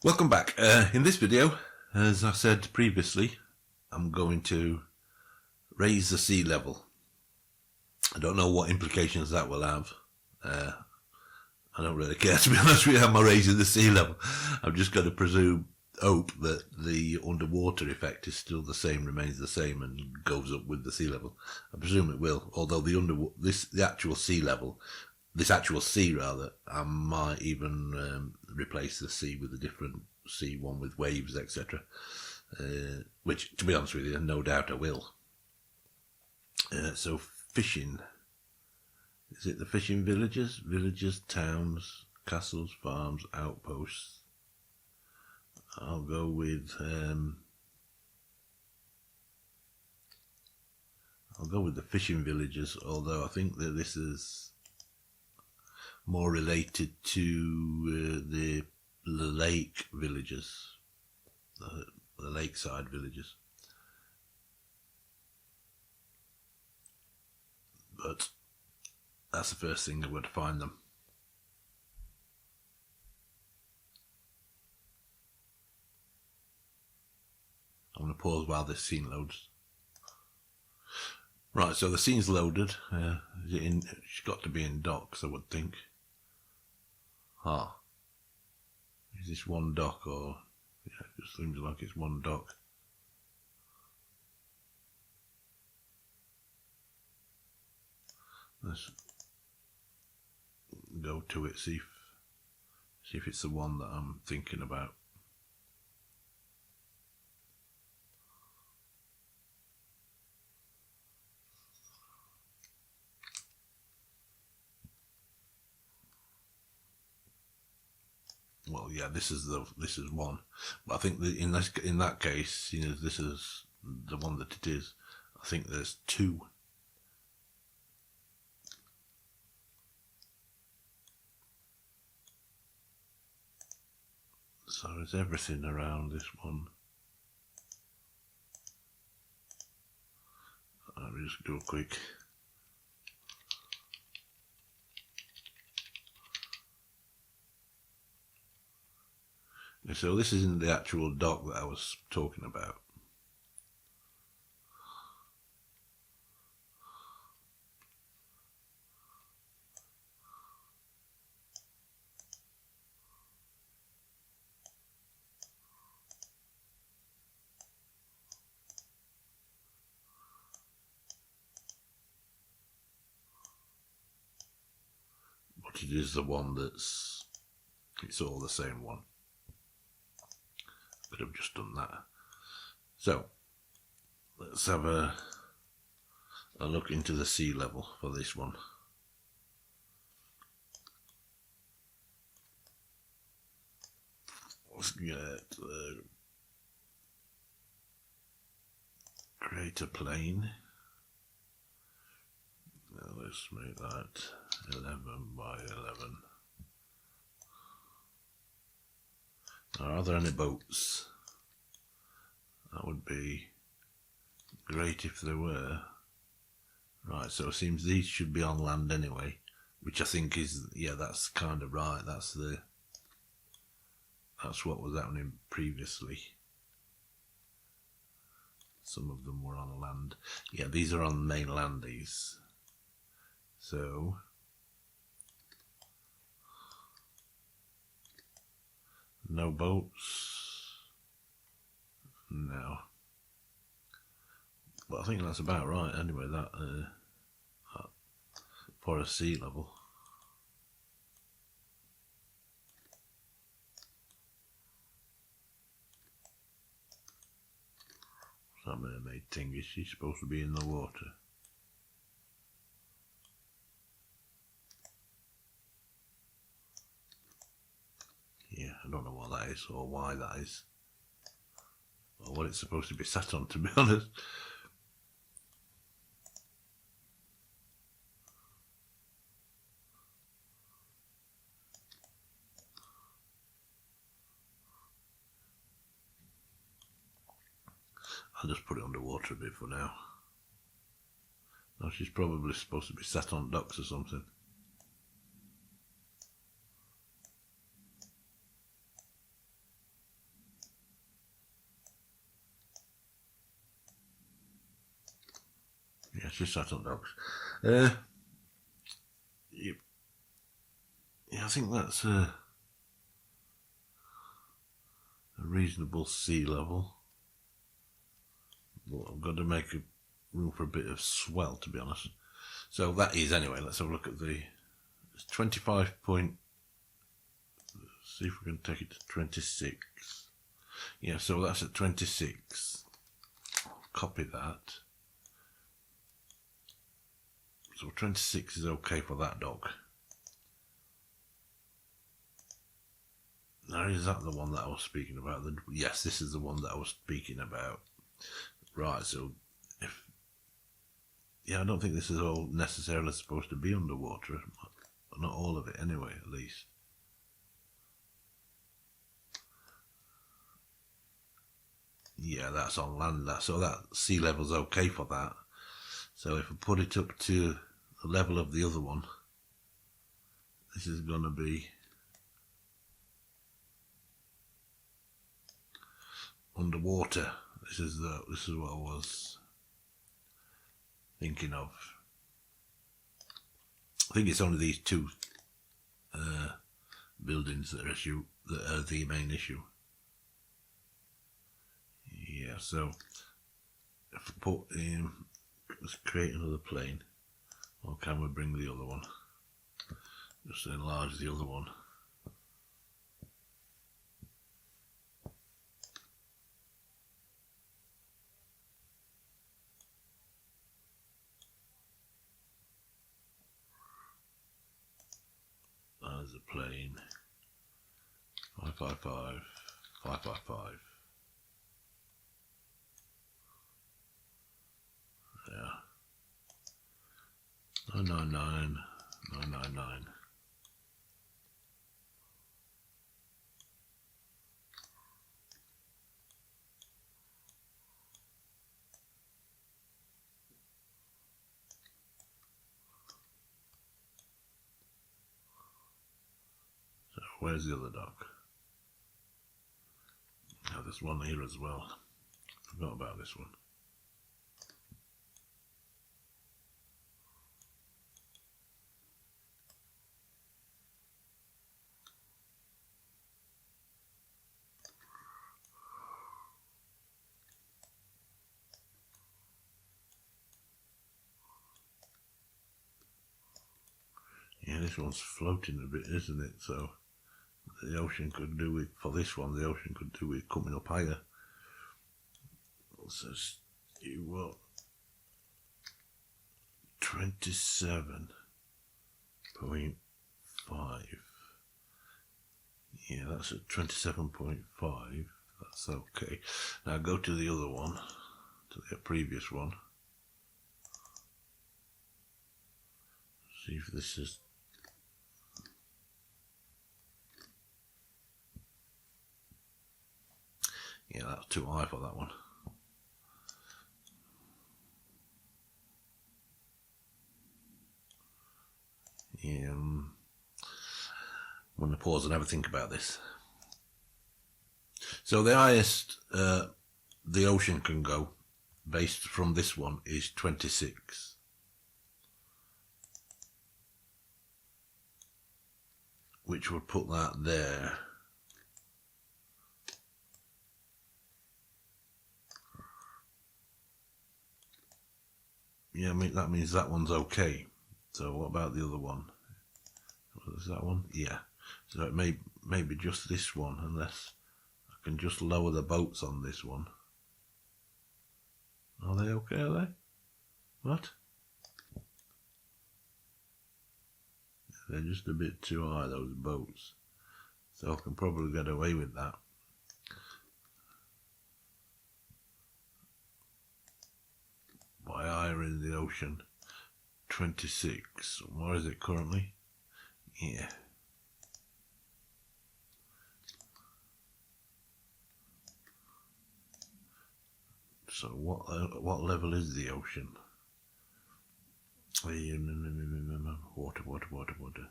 Welcome back. In this video, as I said previously, I'm going to raise the sea level. I don't know what implications that will have. I don't really care, to be honest with you, how I'm raising the sea level. I'm just going to hope that the underwater effect is still the same, remains the same, and goes up with the sea level. I presume it will, although the actual sea level, this actual sea rather, I might even replace the sea with a different sea, one with waves, etc. Which, to be honest with you, no doubt I will. So fishing. Is it the fishing villages? Villages, towns, castles, farms, outposts. I'll go with the fishing villages, although I think that this is more related to the lake villages, the lakeside villages. But that's the first thing I'm going to find them. I'm going to pause while this scene loads. Right, so the scene's loaded. It's got to be in docks, I would think. Is this one dock, or yeah, it just seems like it's one dock. Let's go to it, see if it's the one that I'm thinking about. Well, yeah, this is one, but I think that in that case, you know, this is the one that it is. I think there's two. So there's everything around this one. Let me just do a quick. So this isn't the actual dock that I was talking about. But it is the one it's all the same one. Could have just done that. So let's have a look into the sea level for this one. Let's get create a plane. Now let's make that 11 by 11. Are there any boats? That would be great if there were. Right, so it seems these should be on land anyway, which I think is, yeah, that's kind of right. That's what was happening previously. Some of them were on land. Yeah, these are on mainland, these. So no boats? No. But I think that's about right anyway, that for a sea level. That mermaid thing, is she supposed to be in the water? Yeah, I don't know what that is or why that is, or what it's supposed to be sat on, to be honest. I'll just put it underwater a bit for now. No, she's probably supposed to be sat on docks or something. Yeah, it's just sat on docks. Yeah, I think that's a reasonable sea level. But I've got to make room for a bit of swell, to be honest. So that is, anyway, let's have a look at the 25 point. See if we can take it to 26. Yeah, so that's at 26. Copy that. So 26 is okay for that dock. Now, is that the one that I was speaking about? Yes, this is the one that I was speaking about. Right, so yeah, I don't think this is all necessarily supposed to be underwater. Not all of it anyway, at least. Yeah, that's on land, so that sea level's okay for that. So if I put it up to the level of the other one, this is going to be underwater. This is what I was thinking of. I think it's only these two buildings that are the main issue. Yeah, so if I put let's create another plane, or can we bring the other one? Just enlarge the other one. There's a plane. 555, 555. Yeah. 999, 999. So where's the other dock? Now there's one here as well. Forgot about this one. Yeah, this one's floating a bit, isn't it? So the ocean could do with, for this one, the ocean could do with coming up higher. So you what? 27.5. Yeah, that's at 27.5. That's okay. Now go to the other one, to the previous one. See if this is. Yeah, that's too high for that one. Yeah, I'm going to pause and have a think about this. So the highest the ocean can go, based from this one, is 26. Which would put that there. Yeah, I mean, that means that one's okay. So what about the other one? Is that one? Yeah. So it may be just this one, unless I can just lower the boats on this one. Are they okay, are they? What? They're just a bit too high, those boats. So I can probably get away with that. By higher in the ocean. 26. What is it currently? Yeah. So what level is the ocean? Water. There.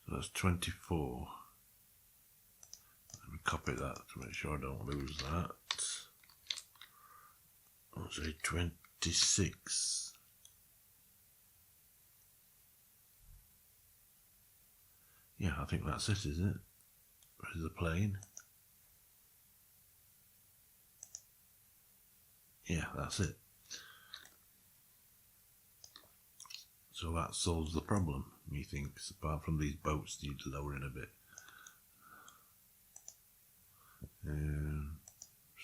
So that's 24. Let me copy that to make sure I don't lose that. I'll say 26. Yeah, I think that's it, isn't it? Where's the plane? Yeah, that's it. So that solves the problem, methinks, apart from these boats need lowering a bit.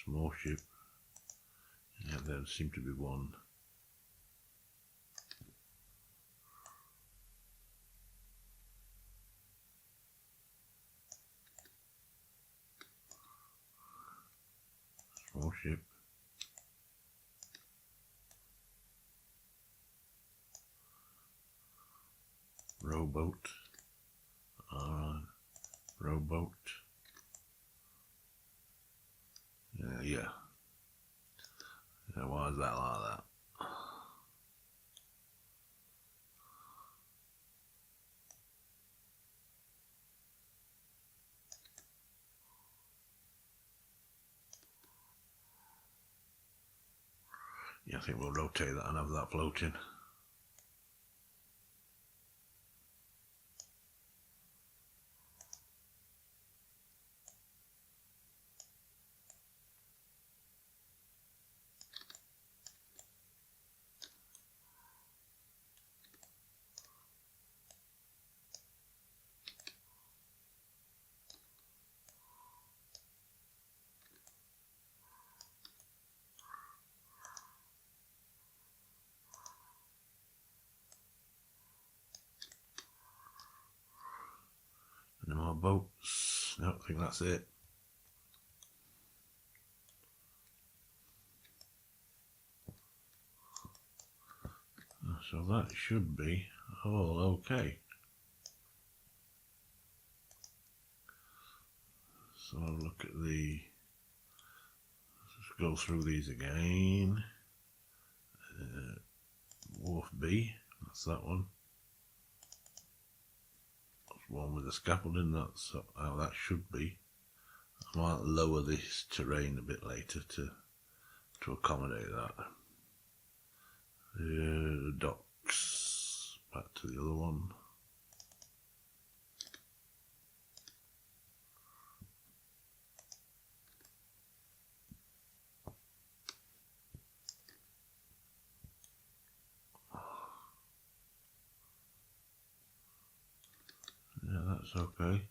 Small ship. Yeah, there seemed to be one. Small ship. Rowboat. Rowboat. Yeah. Why is that like that? Yeah, I think we'll rotate that and have that floating. Any more boats? No, I think that's it. So that should be all okay. So I'll look at the, let's go through these again. Wharf B, that's that one. That's one with the scaffolding, that's how that should be. I might lower this terrain a bit later to accommodate that. The docks, back to the other one. Yeah, that's okay.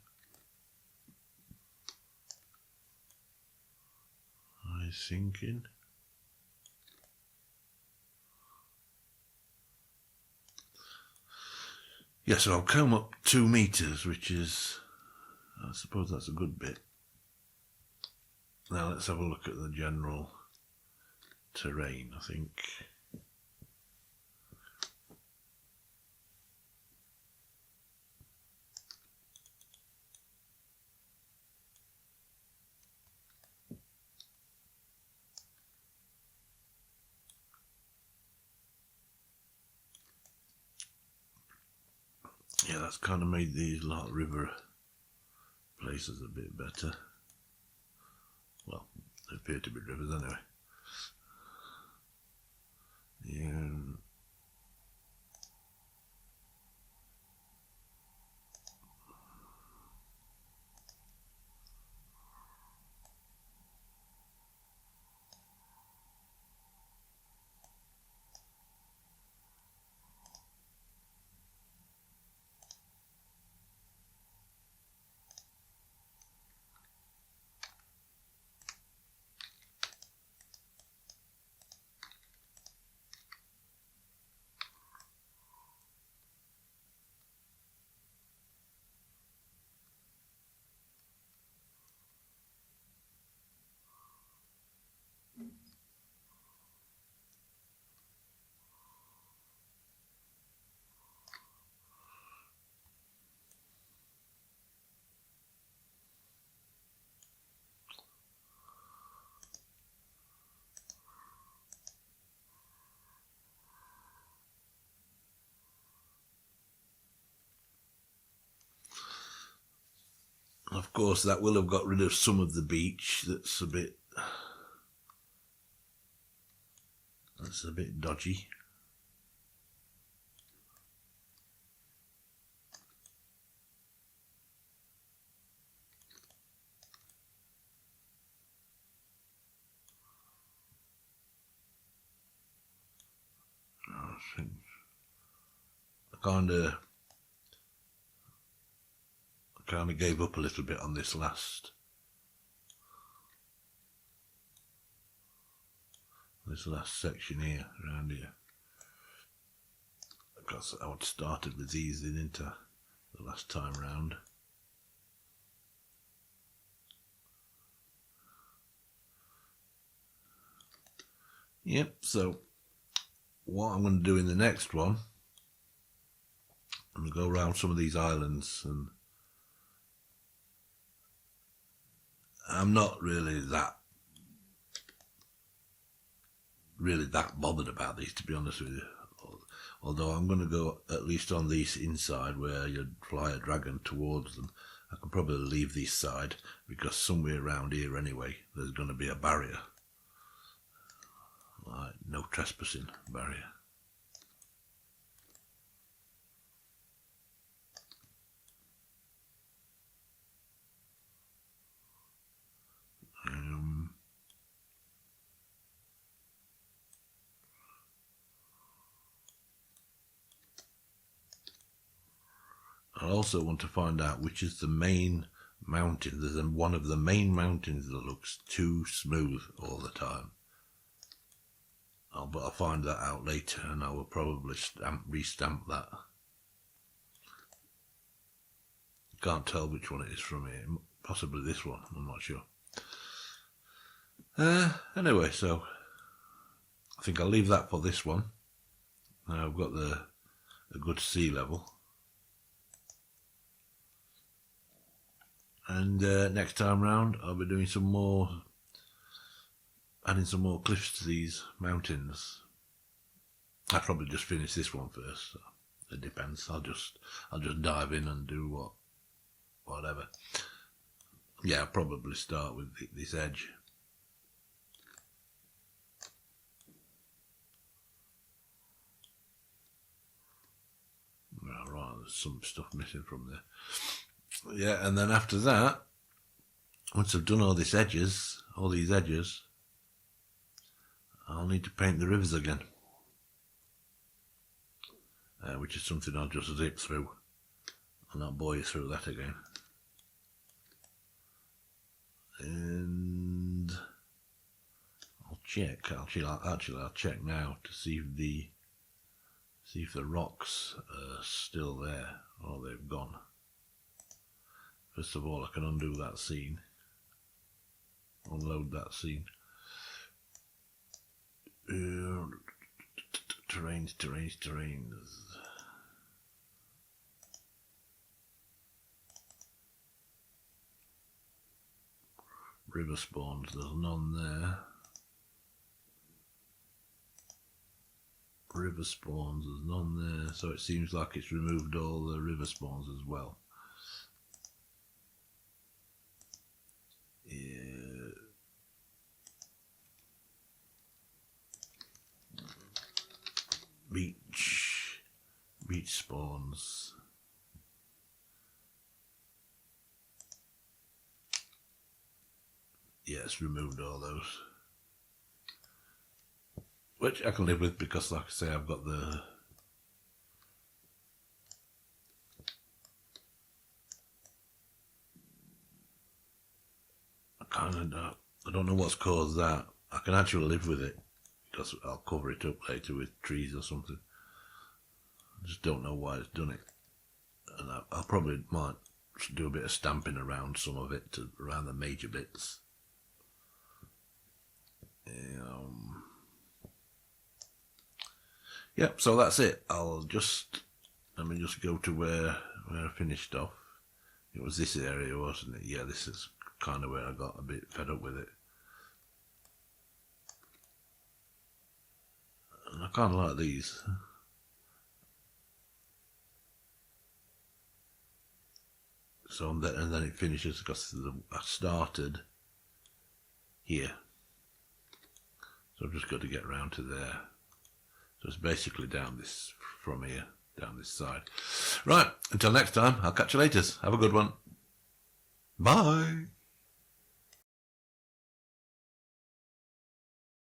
I'm thinking. Yeah, so I'll come up 2 meters, which is, I suppose that's a good bit. Now let's have a look at the general terrain, I think. Yeah, that's kind of made these like river places a bit better. Well, they appear to be rivers anyway. Yeah. Of course, that will have got rid of some of the beach that's a bit That's a bit dodgy. I kind of gave up a little bit on this last section here, around here, because I started with these into the last time round. Yep, so what I'm going to do in the next one, I'm going to go around some of these islands, and I'm not really that bothered about these, to be honest with you. Although I'm going to go at least on these inside where you'd fly a dragon towards them. I can probably leave this side, because somewhere around here anyway there's going to be a barrier, like no trespassing barrier. I also want to find out which is the main mountain. There's one of the main mountains that looks too smooth all the time. But I'll find that out later, and I will probably restamp that. Can't tell which one it is from here. Possibly this one, I'm not sure. Anyway, so I think I'll leave that for this one. Now I've got a good sea level. And next time round I'll be doing some more, adding some more cliffs to these mountains. I'll probably just finish this one first, so it depends. I'll just dive in and do whatever. Yeah, I'll probably start with this edge. Right, there's some stuff missing from there. Yeah, and then after that, once I've done all these edges, I'll need to paint the rivers again, which is something I'll just zip through. I'll not bore you through that again. And I'll check. I'll check now to see if the rocks are still there or they've gone. First of all, I can undo that scene, unload that scene. Terrains. River spawns, there's none there. River spawns, there's none there. So it seems like it's removed all the river spawns as well. Yeah. Beach spawns. Yeah, it's removed all those, which I can live with, because like I say, I've got the I don't know what's caused that. I can actually live with it, because I'll cover it up later with trees or something. I just don't know why it's done it, and I probably might do a bit of stamping around some of it, around the major bits. Yep, so that's it. Let me just go to where I finished off. It was this area, wasn't it? Yeah, this is kind of where I got a bit fed up with it. And I kind of like these. So and then it finishes, because I started here. So I've just got to get around to there. So it's basically down this, from here, down this side. Right, until next time, I'll catch you later. Have a good one. Bye.